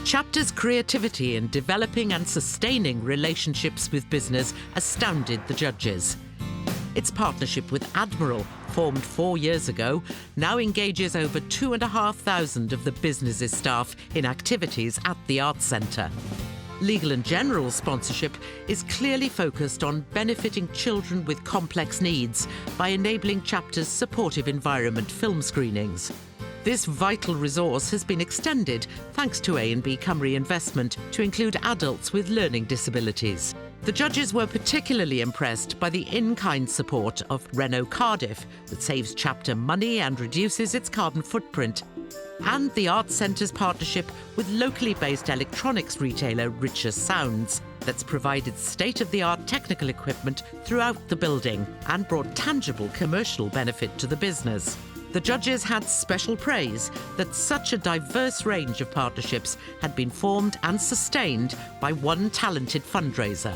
Chapter's creativity in developing and sustaining relationships with business astounded the judges. Its partnership with Admiral, formed 4 years ago, now engages over 2,500 of the business's staff in activities at the Arts Centre. Legal and General's sponsorship is clearly focused on benefiting children with complex needs by enabling Chapter's supportive environment film screenings. This vital resource has been extended thanks to A&B Cymru investment to include adults with learning disabilities. The judges were particularly impressed by the in-kind support of Renault Cardiff that saves Chapter money and reduces its carbon footprint, and the Arts Centre's partnership with locally based electronics retailer Richer Sounds that's provided state-of-the-art technical equipment throughout the building and brought tangible commercial benefit to the business. The judges had special praise that such a diverse range of partnerships had been formed and sustained by one talented fundraiser.